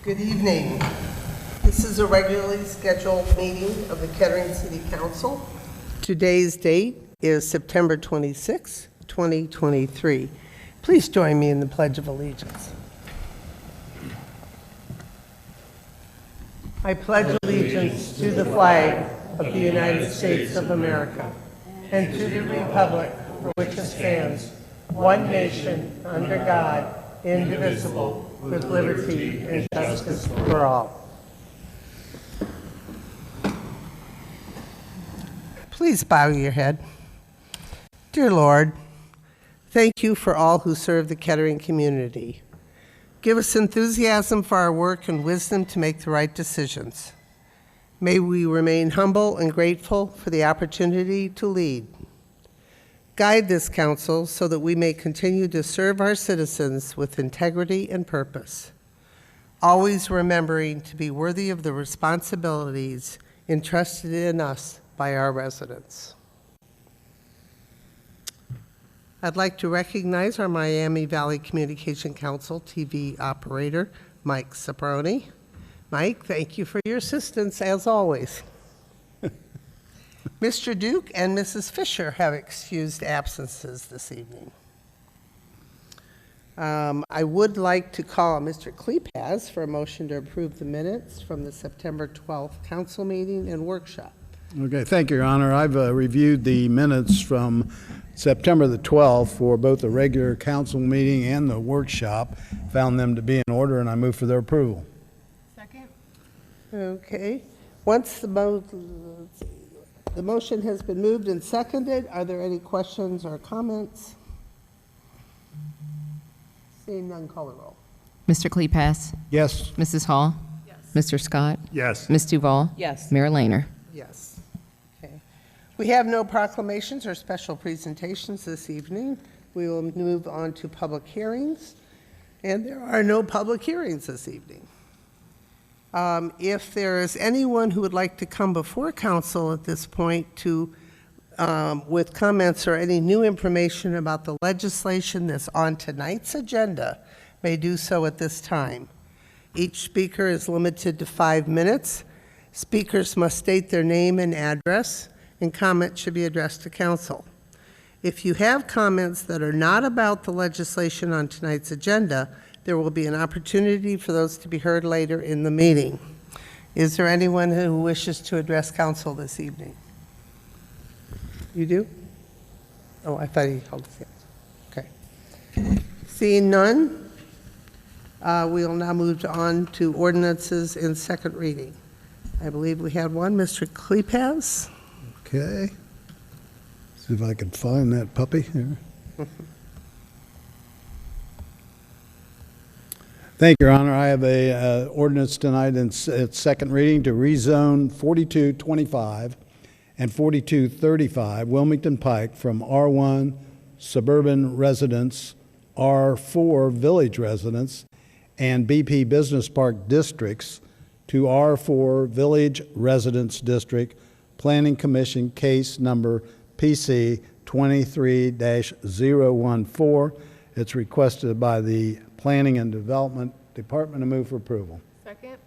Good evening. This is a regularly scheduled meeting of the Kettering City Council. Today's date is September 26, 2023. Please join me in the Pledge of Allegiance. I pledge allegiance to the flag of the United States of America and to the republic for which it stands, one nation, under God, indivisible, with liberty and justice for all. Please bow your head. Dear Lord, thank you for all who serve the Kettering community. Give us enthusiasm for our work and wisdom to make the right decisions. May we remain humble and grateful for the opportunity to lead. Guide this council so that we may continue to serve our citizens with integrity and purpose, always remembering to be worthy of the responsibilities entrusted in us by our residents. I'd like to recognize our Miami Valley Communication Council TV operator, Mike Saproni. Mike, thank you for your assistance, as always. Mr. Duke and Mrs. Fisher have excused absences this evening. I would like to call on Mr. Klepaz for a motion to approve the minutes from the September 12th council meeting and workshop. Okay, thank you, Your Honor. I've reviewed the minutes from September the 12th for both the regular council meeting and the workshop, found them to be in order, and I move for their approval. Second. Okay. Once the motion has been moved and seconded, are there any questions or comments? Seeing none, call the roll. Mr. Klepaz. Yes. Mrs. Hall. Yes. Mr. Scott. Yes. Ms. Duval. Yes. Mayor Lehner. Yes. Okay. We have no proclamations or special presentations this evening. We will move on to public hearings, and there are no public hearings this evening. If there is anyone who would like to come before council at this point to, with comments or any new information about the legislation that's on tonight's agenda, may do so at this time. Each speaker is limited to 5 minutes. Speakers must state their name and address, and comments should be addressed to council. If you have comments that are not about the legislation on tonight's agenda, there will be an opportunity for those to be heard later in the meeting. Is there anyone who wishes to address council this evening? You do? Oh, I thought he held his hands. Okay. Seeing none, we will now move on to ordinances in second reading. I believe we had one, Mr. Klepaz. Okay. See if I can find that puppy here. Thank you, Your Honor. I have a ordinance tonight in its second reading to rezone 4225 and 4235 Wilmington Pike from R1 suburban residence, R4 village residence, and BP Business Park districts to R4 Village Residence District, Planning Commission case number PC 23-014. It's requested by the Planning and Development Department to move for approval. Second.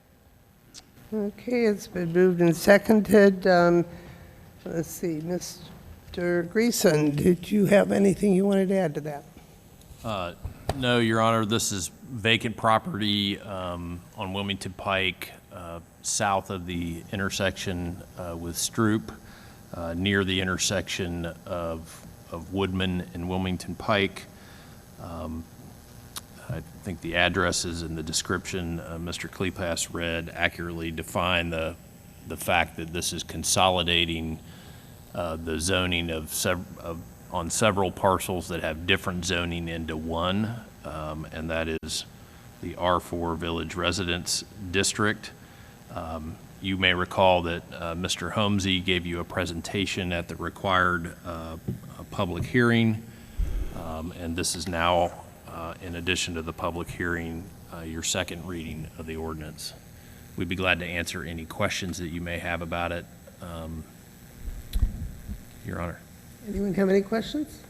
Okay, it's been moved and seconded. Let's see, Mr. Greason, did you have anything you wanted to add to that? No, Your Honor, this is vacant property on Wilmington Pike, south of the intersection with Stroop, near the intersection of Woodman and Wilmington Pike. I think the addresses in the description Mr. Klepaz read accurately define the fact that this is consolidating the zoning on several parcels that have different zoning into one, and that is the R4 Village Residence District. You may recall that Mr. Holmesy gave you a presentation at the required public hearing, and this is now, in addition to the public hearing, your second reading of the ordinance. We'd be glad to answer any questions that you may have about it, Your Honor. Anyone have any questions?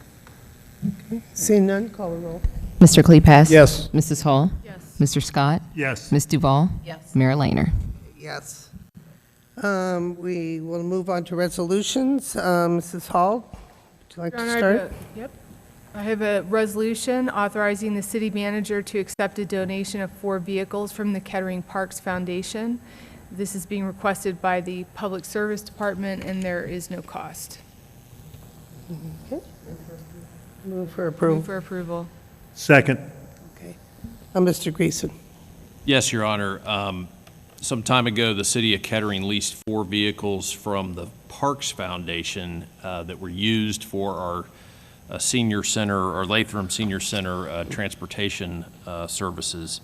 Okay. Seeing none, call the roll. Mr. Klepaz. Yes. Mrs. Hall. Yes. Mr. Scott? Yes. Ms. Duval? Yes. Mayor Laner? Yes. We will move on to resolutions. Mrs. Hall, would you like Your to Honor, start? I have a resolution authorizing the city manager to accept a donation of 4 vehicles from the Kettering Parks Foundation. This is being requested by the Public Service Department, and there is no cost. Move for Move approval. for approval. Second. Okay. Mr. Greason. Yes, Your Honor. Some time ago, the city of Kettering leased 4 vehicles from the Parks Foundation that were used for our senior center, or Latham Senior Center transportation services.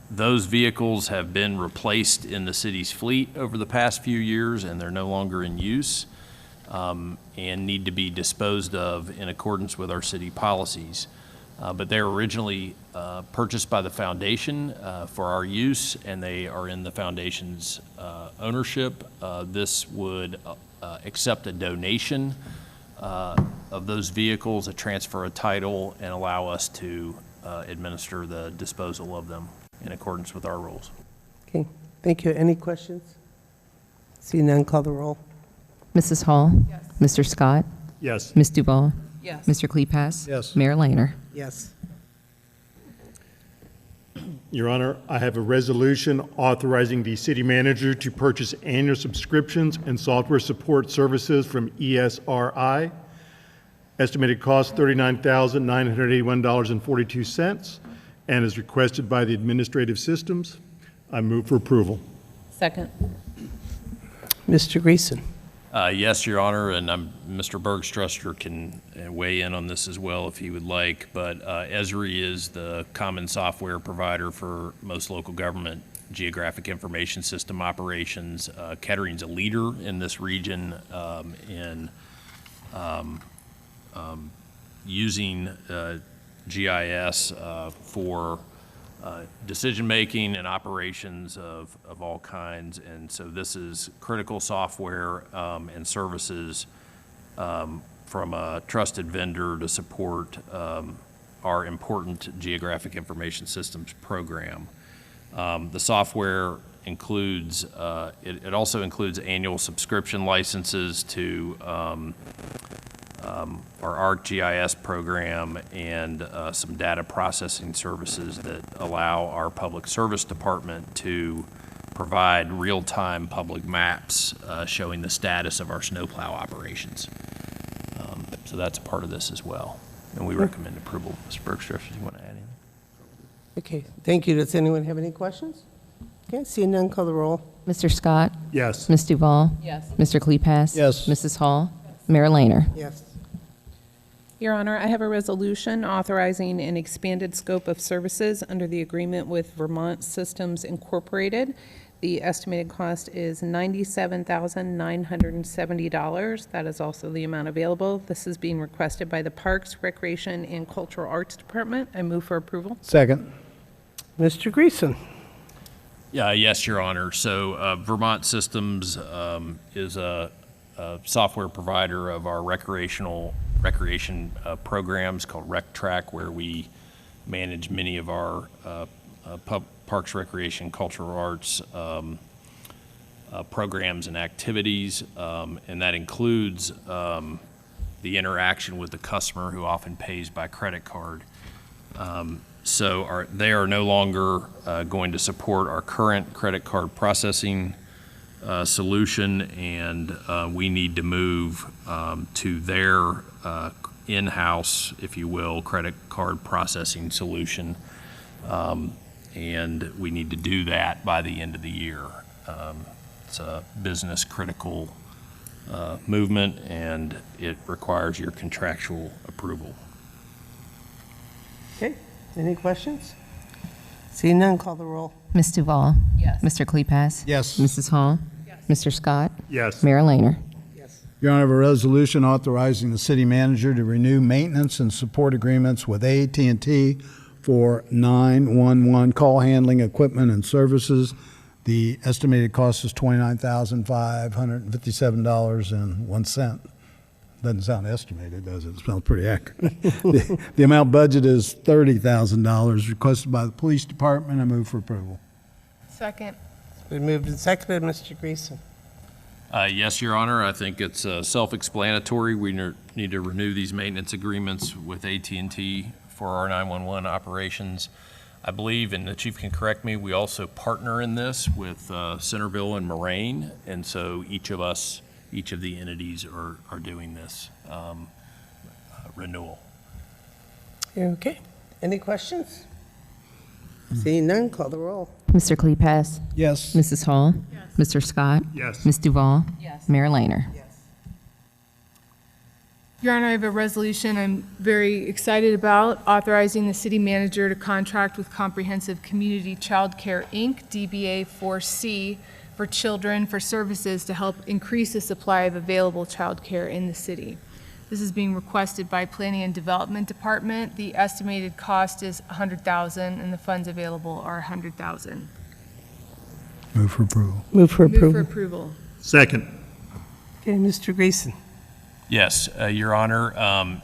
Those vehicles have been replaced in the city's fleet over the past few years, and they're no longer in use and need to be disposed of in accordance with our city policies. But they were originally purchased by the foundation for our use, and they are in the foundation's ownership. This would accept a donation of those vehicles, a transfer of title, and allow us to administer the disposal of them in accordance with our rules. Okay, thank you. Any questions? See none, call the roll. Mrs. Hall? Yes. Mr. Scott? Yes. Ms. Duval? Yes. Mr. Klepass? Yes. Mayor Laner? Yes. Your Honor, I have a resolution authorizing the city manager to purchase annual subscriptions and software support services from ESRI. Estimated cost $39,981.42, and is requested by the administrative systems. I move for approval. Second. Mr. Greason. Yes, Your Honor, and Mr. Bergstruster can weigh in on this as well if he would like, but Esri is the common software provider for most local government geographic information system operations. Kettering's a leader in this region in using GIS for decision-making and operations of all kinds. And so this is critical software and services from a trusted vendor to support our important geographic information systems program. The software includes, it also includes annual subscription licenses to our ArcGIS program and some data processing services that allow our public service department to provide real-time public maps showing the status of our snowplow operations. So that's a part of this as well. And we recommend approval. Mr. Bergstrup, do you want to add anything? Okay, thank you. Does anyone have any questions? Okay, see none, call the roll. Mr. Scott? Yes. Ms. Duval? Yes. Mr. Klepass? Yes. Mrs. Hall? Mayor Laner? Yes. Your Honor, I have a resolution authorizing an expanded scope of services under the agreement with Vermont Systems Incorporated. The estimated cost is $97,970. That is also the amount available. This is being requested by the Parks, Recreation, and Cultural Arts Department. I move for approval. Second. Mr. Greason. Yes, Your Honor. So Vermont Systems is a software provider of our recreation programs called RecTrack, where we manage many of our Parks, Recreation, Cultural Arts programs and activities, and that includes the interaction with the customer, who often pays by credit card. So they are no longer going to support our current credit card processing solution, and we need to move to their in-house, if you will, credit card processing solution. And we need to do that by the end of the year. It's a business critical movement, and it requires your contractual approval. Okay, any questions? See none, call the roll. Ms. Duval? Yes. Mr. Klepass? Yes. Mrs. Hall? Mr. Scott? Yes. Mayor Laner? Yes. Your Honor, I have a resolution authorizing the city manager to renew maintenance and support agreements with AT&T for 911 call handling equipment and services. The estimated cost is $29,557.01. Doesn't sound estimated, does it? It sounds pretty accurate. The amount budgeted is $30,000 requested by the police department. I move for approval. Second. It's been moved and seconded. Mr. Greason. Yes, Your Honor, I think it's self-explanatory. We need to renew these maintenance agreements with AT&T for our 911 operations. I believe, and the chief can correct me, we also partner in this with Centerville and Moraine, and so each of the entities are doing this renewal. Okay. Any questions? Seeing none, call the roll. Mr. Kleipas, Yes. Mrs. Hall, Mr. Scott, Yes. Ms. Duval, Yes. Mayor Laner. Your Honor, I have a resolution I'm very excited about, authorizing the city manager to contract with Comprehensive Community Child Care, Inc., DBA 4C, for children for services to help increase the supply of available child care in the city. This is being requested by Planning and Development Department. The estimated cost is $100,000, and the funds available are $100,000. Move for approval. Move for Move for approval. approval. Second. Okay, Mr. Greason. Yes, Your Honor,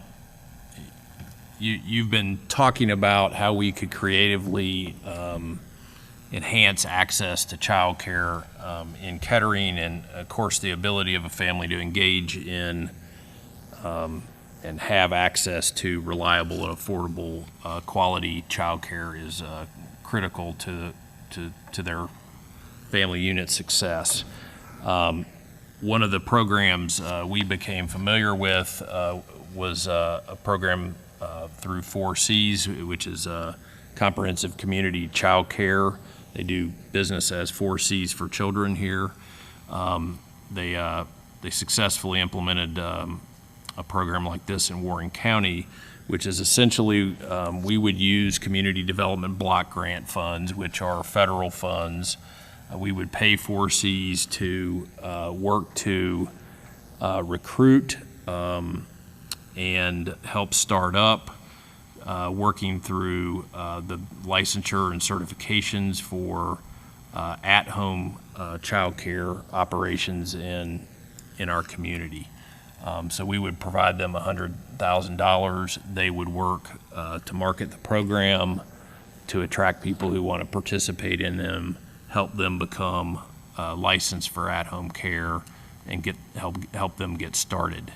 you've been talking about how we could creatively enhance access to childcare in Kettering, and of course, the ability of a family to engage in and have access to reliable and affordable quality childcare is critical to their family unit success. One of the programs we became familiar with was a program through 4Cs, which is Comprehensive Community Child Care. They do business as 4Cs for children here. They successfully implemented a program like this in Warren County, which is essentially we would use community development block grant funds, which are federal funds. We would pay 4Cs to work to recruit and help start up, working through the licensure and certifications for at-home child care operations in our community. So we would provide them $100,000. They would work to market the program, to attract people who want to participate in them, help them become licensed for at-home care, and help them get started,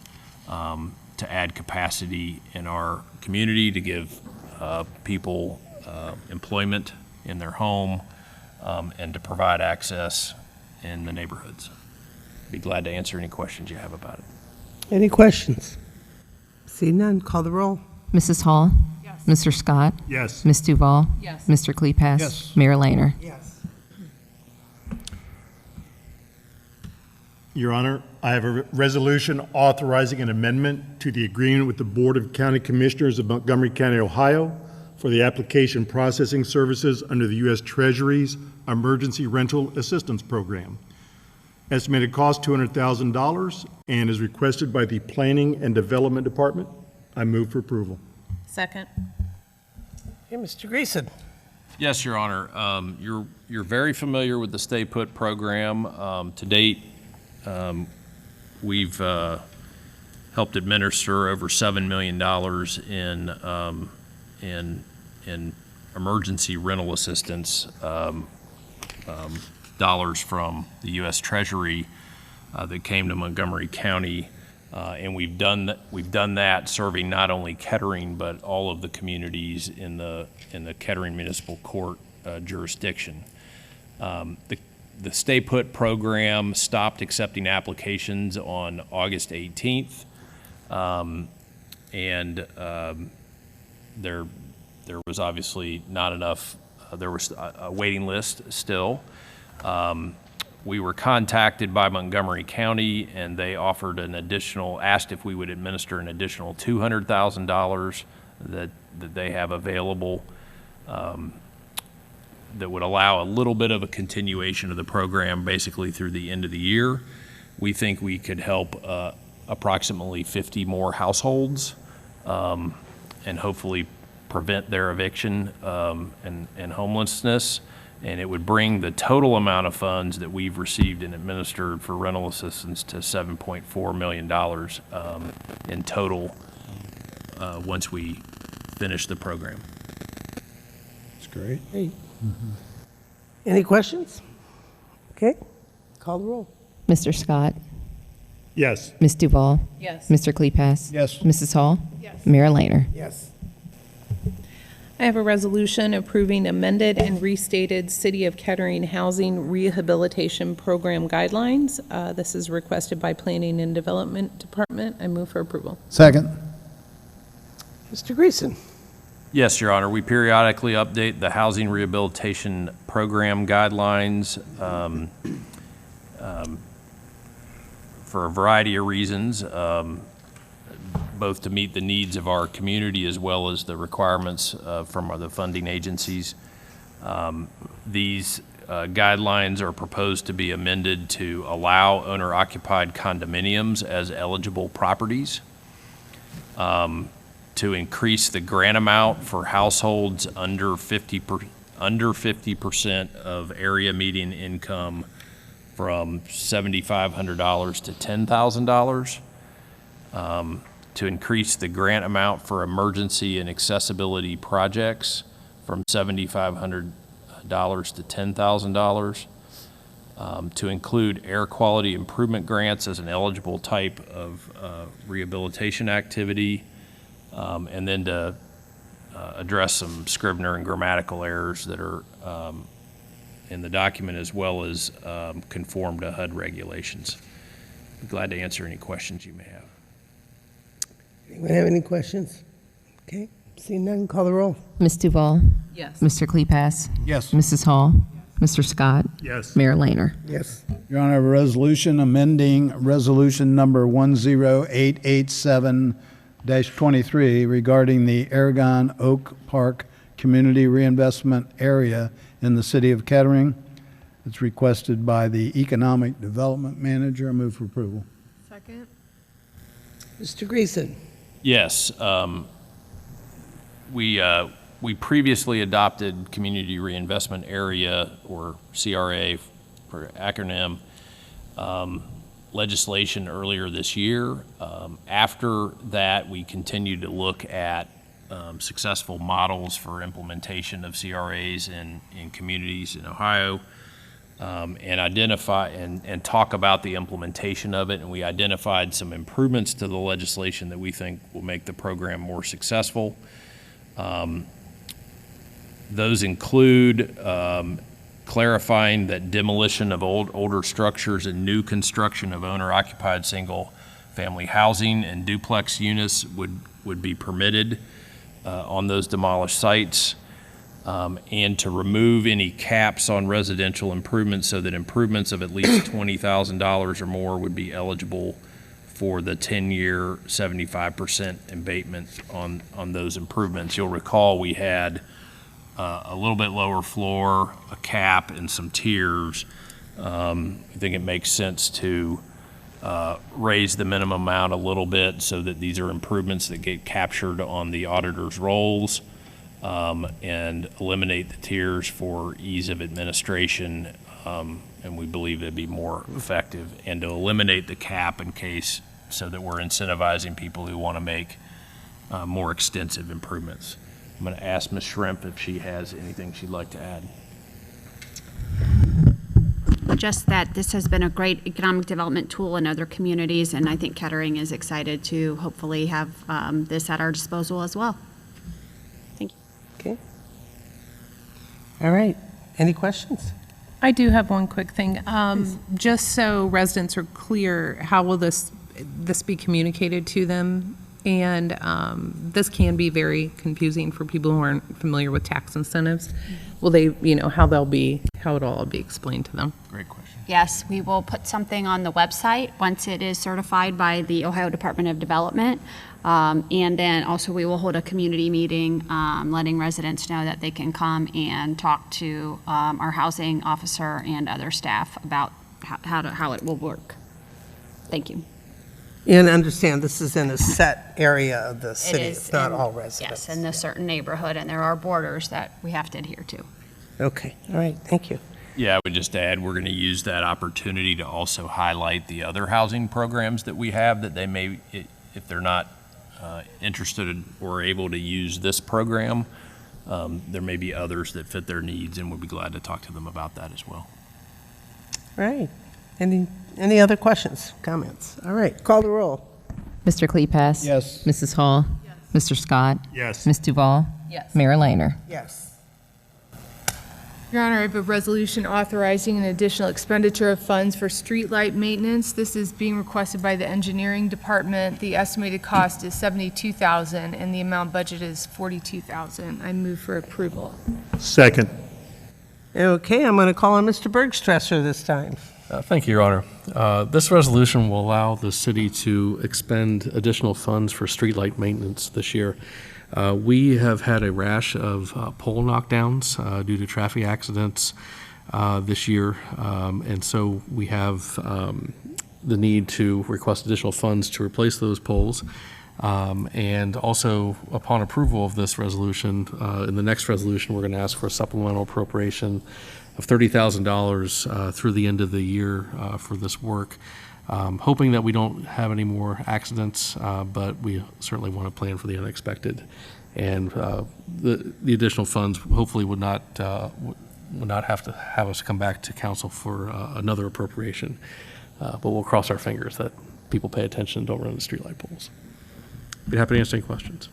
to add capacity in our community, to give people employment in their home, and to provide access in the neighborhoods. Be glad to answer any questions you have about it. Any questions? Seeing none, call the roll. Mrs. Hall, Yes. Mr. Scott, Yes. Ms. Duval, Yes. Mr. Kleipas, Yes. Mayor Laner. Yes. Your Honor, I have a resolution authorizing an amendment to the agreement with the Board of County Commissioners of Montgomery County, Ohio, for the application processing services under the U.S. Treasury's Emergency Rental Assistance Program. Estimated cost $200,000 and is requested by the Planning and Development Department. I move for approval. Second. Okay, Mr. Greason. Yes, Your Honor. You're very familiar with the Stay Put program. To date, we've helped administer over $7 million in emergency rental assistance dollars from the U.S. Treasury that came to Montgomery County, and we've done that serving not only Kettering but all of the communities in the Kettering Municipal Court jurisdiction. The Stay Put program stopped accepting applications on August 18th, and there was obviously not enough. There was a waiting list still. We were contacted by Montgomery County, and they offered asked if we would administer an additional $200,000 that they have available, that would allow a little bit of a continuation of the program basically through the end of the year. We think we could help approximately 50 more households, and hopefully prevent their eviction and homelessness. And it would bring the total amount of funds that we've received and administered for rental assistance to $7.4 million in total once we finish the program. That's great. Any questions? Okay, call the roll. Mr. Scott, Yes. Ms. Duval, Yes. Mr. Klepass. Yes. Mrs. Hall. Yes. Mayor Laner. Yes. I have a resolution approving amended and restated City of Kettering Housing Rehabilitation Program guidelines. This is requested by Planning and Development Department. I move for approval. Second. Mr. Greason. Yes, Your Honor. We periodically update the Housing Rehabilitation Program guidelines for a variety of reasons, both to meet the needs of our community as well as the requirements from the funding agencies. These guidelines are proposed to be amended to allow owner-occupied condominiums as eligible properties, to increase the grant amount for households under 50% of area median income from $7,500 to $10,000, to increase the grant amount for emergency and accessibility projects from $7,500 to $10,000, to include air quality improvement grants as an eligible type of rehabilitation activity, and then to address some Scrivener and grammatical errors that are in the document, as well as conform to HUD regulations. Be glad to answer any questions you may have. Anyone have any questions? Okay, seeing none, call the roll. Ms. Duval, Yes. Mr. Klepass. Yes. Mrs. Hall. Mr. Scott. Yes. Mayor Laner. Yes. Your Honor, I have a resolution amending resolution number 10887-23 regarding the Aragon Oak Park Community Reinvestment Area in the city of Kettering. It's requested by the Economic Development Manager. I move for approval. Second. Mr. Greason. Yes, we previously adopted Community Reinvestment Area, or CRA for acronym, legislation earlier this year. After that, we continued to look at successful models for implementation of CRAs in communities in Ohio, and identify and talk about the implementation of it. And we identified some improvements to the legislation that we think will make the program more successful. Those include clarifying that demolition of older structures and new construction of owner-occupied single-family housing and duplex units would be permitted on those demolished sites, and to remove any caps on residential improvements so that improvements of at least $20,000 or more would be eligible for the 10-year 75% abatement on those improvements. You'll recall we had a little bit lower floor, a cap, and some tiers. I think it makes sense to raise the minimum amount a little bit so that these are improvements that get captured on the auditor's rolls, and eliminate the tiers for ease of administration, and we believe it'd be more effective, and to eliminate the cap in case, so that we're incentivizing people who want to make more extensive improvements. I'm going to ask Ms. Shrimp if she has anything she'd like to add. Just that this has been a great economic development tool in other communities, and I think Kettering is excited to hopefully have this at our disposal as well. Thank you. Okay. All right, any questions? I do have one quick thing. Just so residents are clear, how will this be communicated to them? And this can be very confusing for people who aren't familiar with tax incentives. Will they, how it'll all be explained to them? Great question. Yes, we will put something on the website once it is certified by the Ohio Department of Development. And then also we will hold a community meeting, letting residents know that they can come and talk to our housing officer and other staff about how it will work. Thank you. And understand, this is in a set area of the city, It is it's not in- all residents. Yes, in a certain neighborhood, and there are borders that we have to adhere to. Okay, all right, thank you. Yeah, I would just add, we're going to use that opportunity to also highlight the other housing programs that we have that they may, if they're not interested or able to use this program, there may be others that fit their needs, and we'll be glad to talk to them about that as well. All right, any other questions, comments? All right, call the roll. Mr. Kleipas? Yes. Mrs. Hall? Mr. Scott? Yes. Ms. Duval? Yes. Mayor Laner? Yes. Your Honor, I have a resolution authorizing an additional expenditure of funds for streetlight maintenance. This is being requested by the engineering department. The estimated cost is $72,000 and the amount budgeted is $42,000. I move for approval. Second. Okay, I'm going to call on Mr. Bergstresser this time. Thank you, Your Honor. This resolution will allow the city to expend additional funds for streetlight maintenance this year. We have had a rash of pole knockdowns due to traffic accidents this year, and so we have the need to request additional funds to replace those poles. And also, upon approval of this resolution, in the next resolution, we're going to ask for a supplemental appropriation of $30,000 through the end of the year for this work, hoping that we don't have any more accidents, but we certainly want to plan for the unexpected. And the additional funds hopefully would not have to have us come back to council for another appropriation. But we'll cross our fingers that people pay attention and don't run the streetlight poles. Be happy to answer any questions.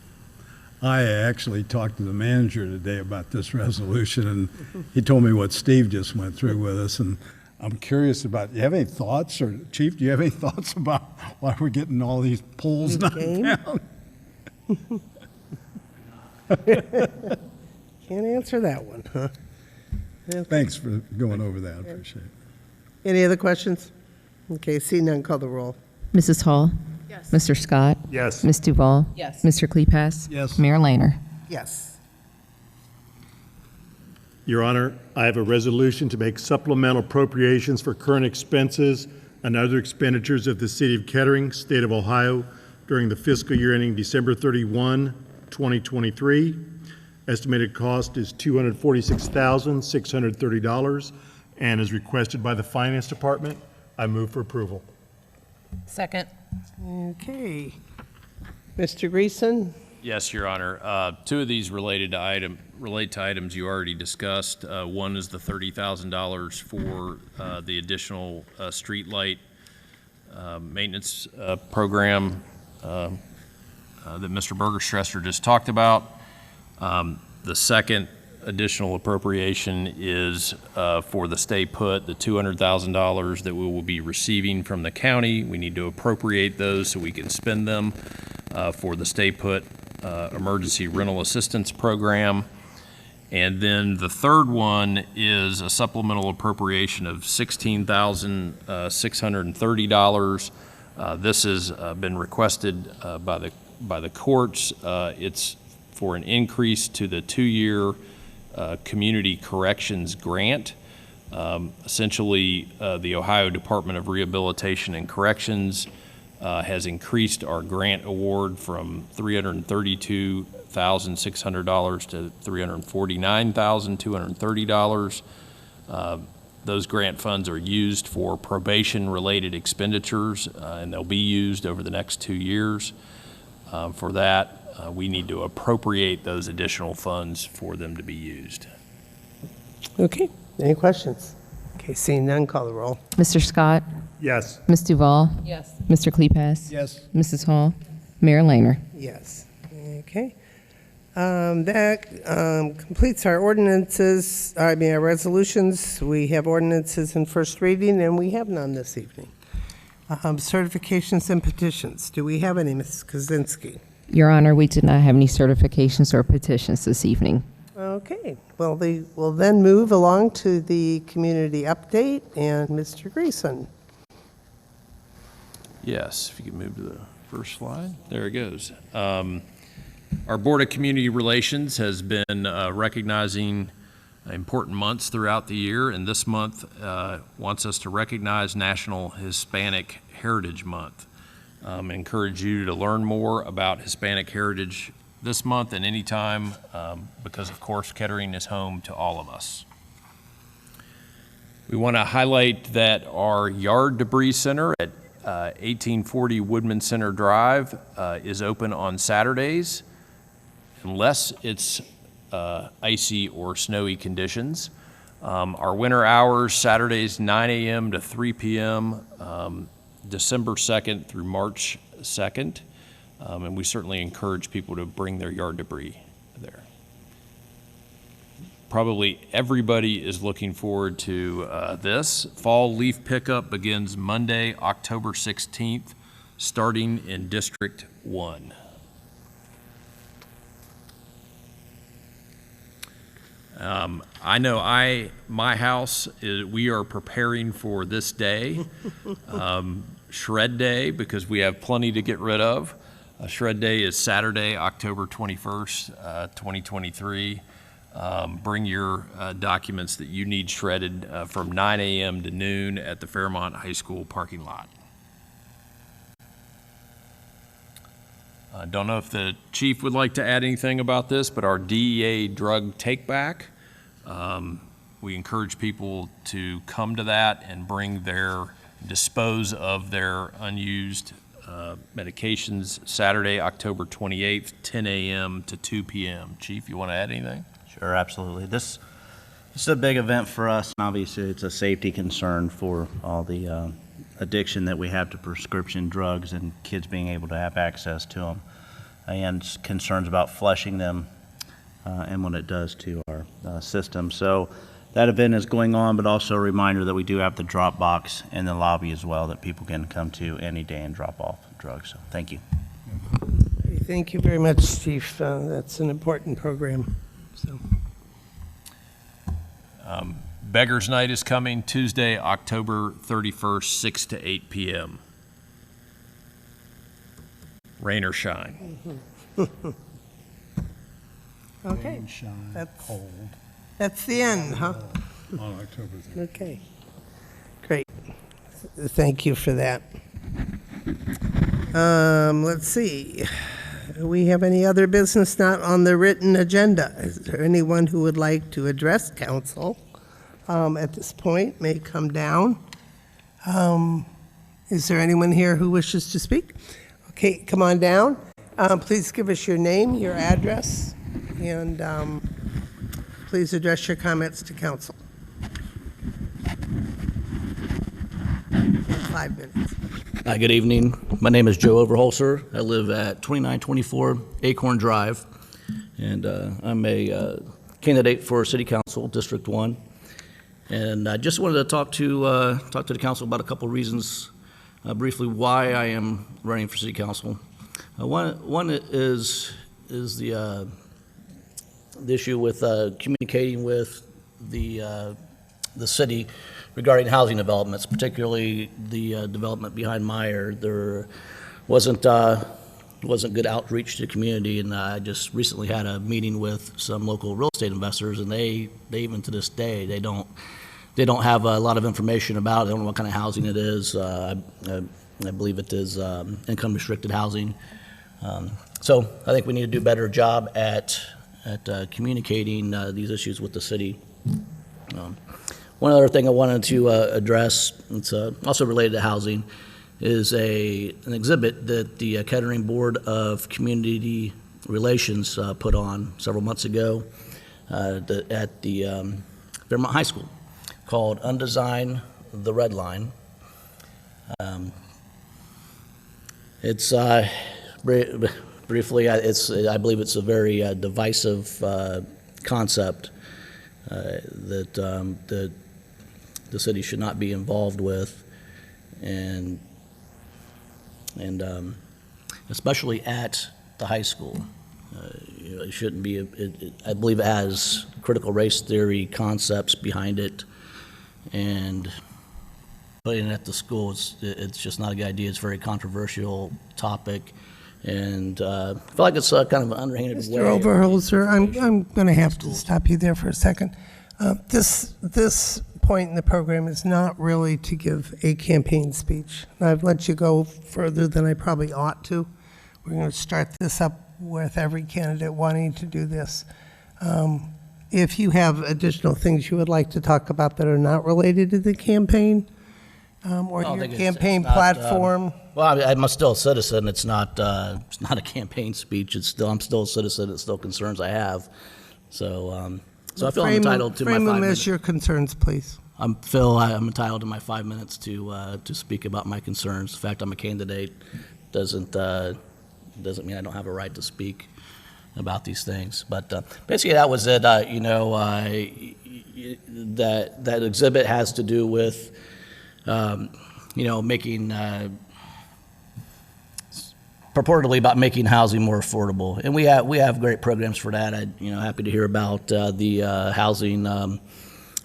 I actually talked to the manager today about this resolution, and he told me what Steve just went through with us, and I'm curious about, do you have any thoughts, or Chief, do you have any thoughts about why we're getting all these poles knocked down? Can't answer that one, huh? Thanks for going over that, I appreciate it. Any other questions? Okay, see none, call the roll. Mrs. Hall? Yes. Mr. Scott? Yes. Ms. Duval? Yes. Mr. Kleipas? Yes. Mayor Laner? Yes. Your Honor, I have a resolution to make supplemental appropriations for current expenses and other expenditures of the City of Kettering, State of Ohio, during the fiscal year ending December 31, 2023. Estimated cost is $246,630 and is requested by the Finance Department. I move for approval. Second. Okay. Mr. Greason? Yes, Your Honor. Two of these relate to items you already discussed. One is the $30,000 for the additional streetlight maintenance program that Mr. Bergstresser just talked about. The second additional appropriation is for the stay put, the $200,000 that we will be receiving from the county. We need to appropriate those so we can spend them for the stay put emergency rental assistance program. And then the third one is a supplemental appropriation of $16,630. This has been requested by the courts. It's for an increase to the 2-year community corrections grant. Essentially, the Ohio Department of Rehabilitation and Corrections has increased our grant award from $332,600 to $349,230. Those grant funds are used for probation-related expenditures, and they'll be used over the next 2 years. For that, we need to appropriate those additional funds for them to be used. Okay, any questions? Okay, seeing none, call the roll. Mr. Scott? Yes. Ms. Duval? Yes. Mr. Kleipas? Yes. Mrs. Hall? Mayor Laner? Yes. Okay. That completes our ordinances, our resolutions. We have ordinances in first reading, and we have none this evening. Certifications and petitions. Do we have any, Mrs. Kozinski? Your Honor, we did not have any certifications or petitions this evening. Okay. Well, we'll then move along to the community update, and Mr. Greason. Yes, if you could move to the first slide. There it goes. Our Board of Community Relations has been recognizing important months throughout the year, and this month wants us to recognize National Hispanic Heritage Month. Encourage you to learn more about Hispanic heritage this month and anytime, because of course Kettering is home to all of us. We want to highlight that our yard debris center at 1840 Woodman Center Drive is open on Saturdays, unless it's icy or snowy conditions. Our winter hours, Saturdays 9 a.m. to 3 p.m., December 2nd through March 2nd. And we certainly encourage people to bring their yard debris there. Probably everybody is looking forward to this. Fall leaf pickup begins Monday, October 16th, starting in District 1. I know my house, we are preparing for this day, Shred Day, because we have plenty to get rid of. Shred Day is Saturday, October 21st, 2023. Bring your documents that you need shredded from 9 a.m. to noon at the Fairmont High School parking lot. I don't know if the chief would like to add anything about this, but our DEA drug take back, we encourage people to come to that and dispose of their unused medications Saturday, October 28th, 10 a.m. to 2 p.m. Chief, you want to add anything? Sure, absolutely. This is a big event for us, and obviously it's a safety concern for all the addiction that we have to prescription drugs and kids being able to have access to them, and concerns about flushing them and what it does to our system. So that event is going on, but also a reminder that we do have the drop box in the lobby as well that people can come to any day and drop off drugs. So thank you. Thank you very much, Chief. That's an important program. So. Beggars Night is coming Tuesday, October 31st, 6 to 8 p.m. Rain or shine. Okay. Rain, shine, cold. That's the end, huh? On October 3rd. Okay. Great. Thank you for that. Let's see. Do we have any other business not on the written agenda? Is there anyone who would like to address council at this point? May come down. Is there anyone here who wishes to speak? Okay, come on down. Please give us your name, your address, and please address your comments to council. 5 minutes. Good evening. My name is Joe Overholser. I live at 2924 Acorn Drive, and I'm a candidate for City Council, District 1. And I just wanted to talk to the council about a couple of reasons, briefly, why I am running for City Council. One is the issue with communicating with the city regarding housing developments, particularly the development behind Meyer. There wasn't good outreach to the community, and I just recently had a meeting with some local real estate investors, and they even to this day they don't have a lot of information about it. They don't know what kind of housing it is. I believe it is income restricted housing. So I think we need to do a better job at communicating these issues with the city. One other thing I wanted to address, it's also related to housing, is an exhibit that the Kettering Board of Community Relations put on several months ago at the Fairmont High School called Undesign the Red Line. It's briefly, I believe it's a very divisive concept that the city should not be involved with, and especially at the high school. It shouldn't be. I believe it has critical race theory concepts behind it, and putting it at the school, it's just not a good idea. It's a very controversial topic, and I feel like it's kind of an underhanded way. Mr. Overholser, I'm going to have to stop you there for a second. This point in the program is not really to give a campaign speech. I've let you go further than I probably ought to. We're going to start this up with every candidate wanting to do this. if you have additional things you would like to talk about that are not related to the campaign, or I don't your think campaign it's not, platform. Well, I'm still a citizen. It's not a campaign speech. I'm still a citizen. It still concerns I have. So I feel I'm entitled to my 5 Frame them minutes. as your concerns, please. I'm entitled to my 5 minutes to speak about my concerns. The fact I'm a candidate doesn't mean I don't have a right to speak about these things. But basically, that was it. That exhibit has to do with making purportedly about making housing more affordable, and we have great programs for that. I'm happy to hear about the housing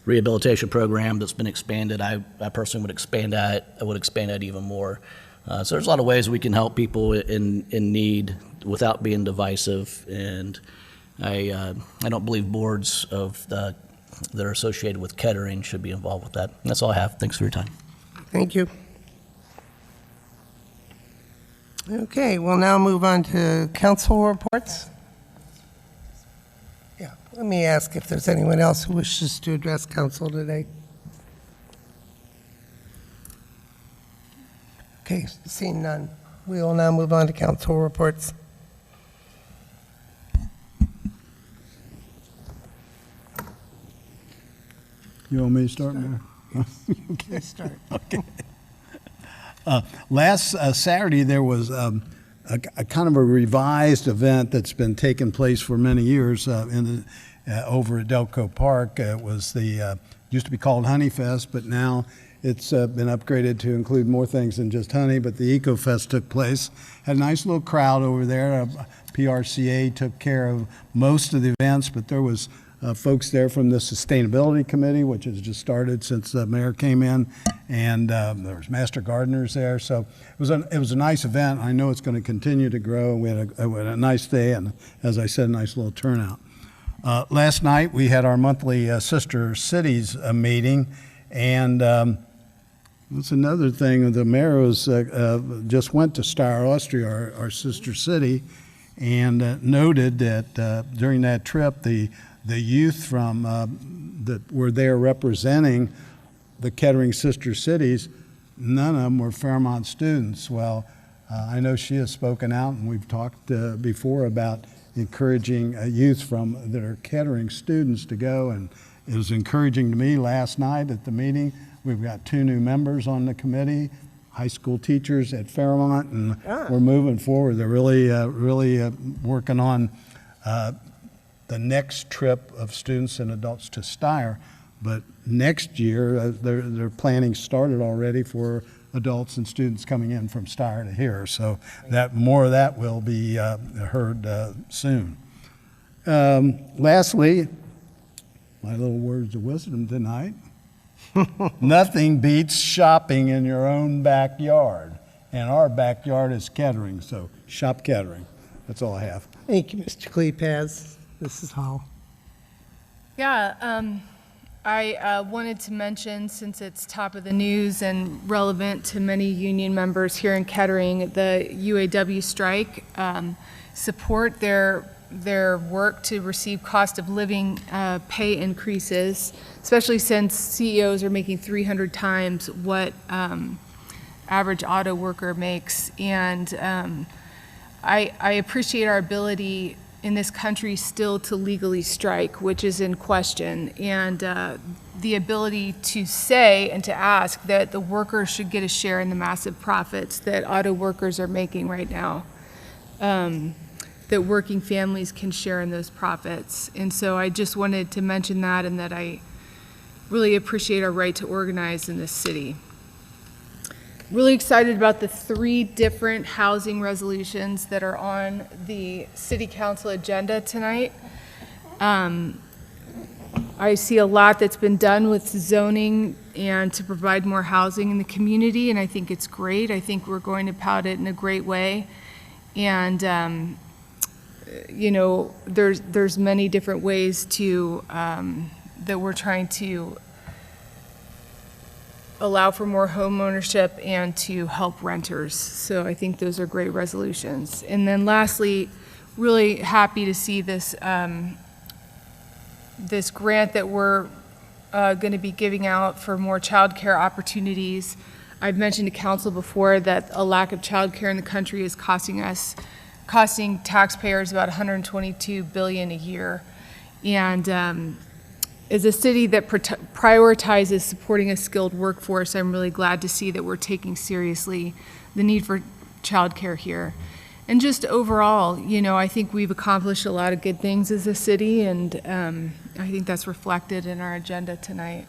rehabilitation program that's been expanded. I personally would expand that. I would expand that even more. So there's a lot of ways we can help people in need without being divisive, and I don't believe boards that are associated with Kettering should be involved with that. And that's all I have. Thanks for your time. Thank you. Okay, we'll now move on to council reports. Yeah, let me ask if there's anyone else who wishes to address council today. Okay, seeing none, we will now move on to council reports. You want me to start, Mayor? Please start. Okay. Last Saturday, there was a kind of a revised event that's been taking place for many years over at Delco Park. It was used to be called Honey Fest, but now it's been upgraded to include more things than just honey. But the Eco Fest took place. Had a nice little crowd over there. PRCA took care of most of the events, but there was folks there from the Sustainability Committee, which has just started since the mayor came in, and there was master gardeners there. So it was a nice event. I know it's going to continue to grow. We had a nice day, and as I said, a nice little turnout. Last night we had our monthly Sister Cities meeting, and that's another thing. The mayor just went to Steyr, Austria, our sister city, and noted that during that trip the youth from that were there representing the Kettering sister cities, none of them were Fairmont students. Well, I know she has spoken out, and we've talked before about encouraging youth that are Kettering students to go, and it was encouraging to me last night at the meeting. We've got 2 new members on the committee, high school teachers at Fairmont, and we're moving forward. They're really working on the next trip of students and adults to Steyr. But next year, their planning started already for adults and students coming in from Steyr to here. So more of that will be heard soon. Lastly, my little words of wisdom tonight. Nothing beats shopping in your own backyard. And our backyard is Kettering, so shop Kettering. That's all I have. Thank you, Mr. Kleepaz. Mrs. Hall. Yeah, I wanted to mention, since it's top of the news and relevant to many union members here in Kettering, the UAW strike, support their work to receive cost of living pay increases, especially since CEOs are making 300 times what average auto worker makes. And I appreciate our ability in this country still to legally strike, which is in question, and the ability to say and to ask that the workers should get a share in the massive profits that auto workers are making right now, that working families can share in those profits. And so I just wanted to mention that, and that I really appreciate our right to organize in this city. Really excited about the 3 different housing resolutions that are on the city council agenda tonight. I see a lot that's been done with zoning and to provide more housing in the community, and I think it's great. I think we're going about it in a great way. And there's many different ways to that we're trying to allow for more home ownership and to help renters. So I think those are great resolutions. And then lastly, really happy to see this this grant that we're going to be giving out for more childcare opportunities. I've mentioned to council before that a lack of childcare in the country is costing taxpayers about $122 billion a year. And as a city that prioritizes supporting a skilled workforce, I'm really glad to see that we're taking seriously the need for childcare here. And just overall, you know, I think we've accomplished a lot of good things as a city, and I think that's reflected in our agenda tonight.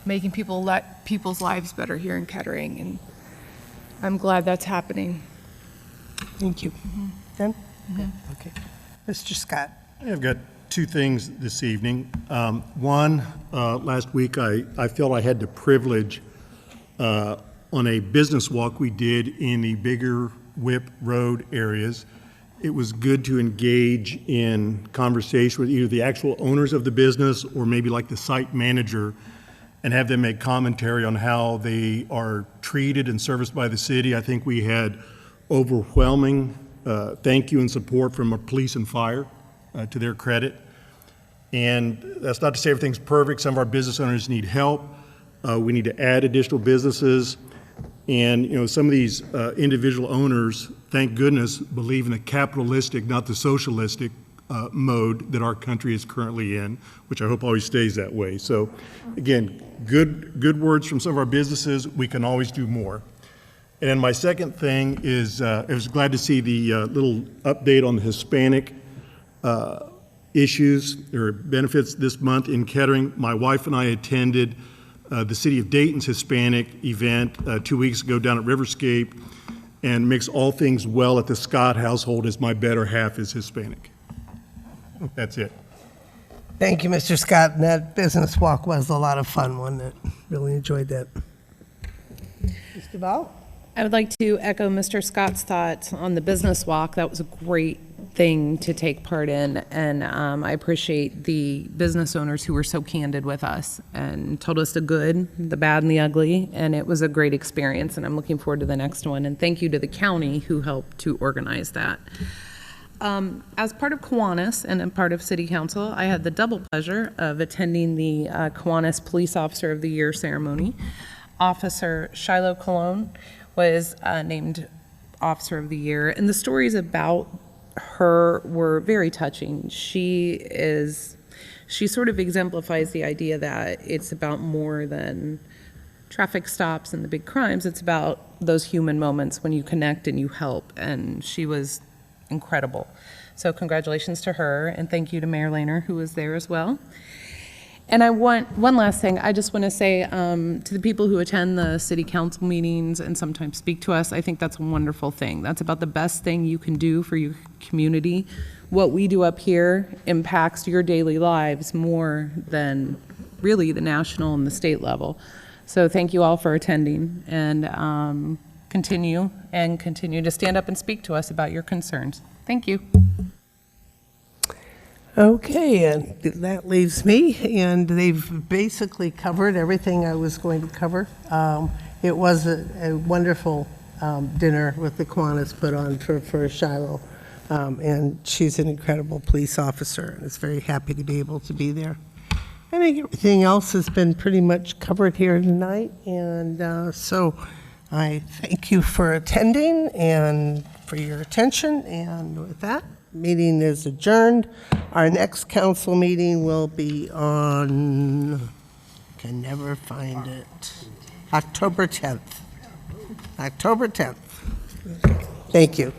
Making people's lives better here in Kettering, and I'm glad that's happening. Thank you. Then? Okay. Mr. Scott. I've got two things this evening. One, last week I felt I had the privilege on a business walk we did in the bigger Whip Road areas. It was good to engage in conversation with either the actual owners of the business or maybe like the site manager, and have them make commentary on how they are treated and serviced by the city. I think we had overwhelming thank you and support from our police and fire, to their credit. And that's not to say everything's perfect. Some of our business owners need help. We need to add additional businesses. And, you know, some of these individual owners, thank goodness, believe in the capitalistic, not the socialistic mode that our country is currently in, which I hope always stays that way. So, again, good words from some of our businesses. We can always do more. And my second thing is, I was glad to see the little update on the Hispanic issues or benefits this month in Kettering. My wife and I attended the City of Dayton's Hispanic event 2 weeks ago down at Riverscape, and mix all things well at the Scott household as my better half is Hispanic. That's it. Thank you, Mr. Scott. And that business walk was a lot of fun, wasn't it? Really enjoyed that. Mr. Ball? I would like to echo Mr. Scott's thoughts on the business walk. That was a great thing to take part in, and I appreciate the business owners who were so candid with us and told us the good, the bad, and the ugly, and it was a great experience, and I'm looking forward to the next one. And thank you to the county who helped to organize that. As part of Kiwanis and a part of City Council, I had the double pleasure of attending the Kiwanis Police Officer of the Year ceremony. Officer Shiloh Colon was named Officer of the Year, and the stories about her were very touching. She sort of exemplifies the idea that it's about more than traffic stops and the big crimes. It's about those human moments when you connect and you help, and she was incredible. So congratulations to her, and thank you to Mayor Lehner, who was there as well. And I want one last thing. I just want to say to the people who attend the city council meetings and sometimes speak to us, I think that's a wonderful thing. That's about the best thing you can do for your community. What we do up here impacts your daily lives more than really the national and the state level. So thank you all for attending, and continue to stand up and speak to us about your concerns. Thank you. Okay, and that leaves me, and they've basically covered everything I was going to cover. It was a wonderful dinner with the Kiwanis put on for Shiloh, and she's an incredible police officer, and is very happy to be able to be there. I think everything else has been pretty much covered here tonight, and so I thank you for attending and for your attention, and with that, meeting is adjourned. Our next council meeting will be on, can never find it, October 10th. October 10th. Thank you.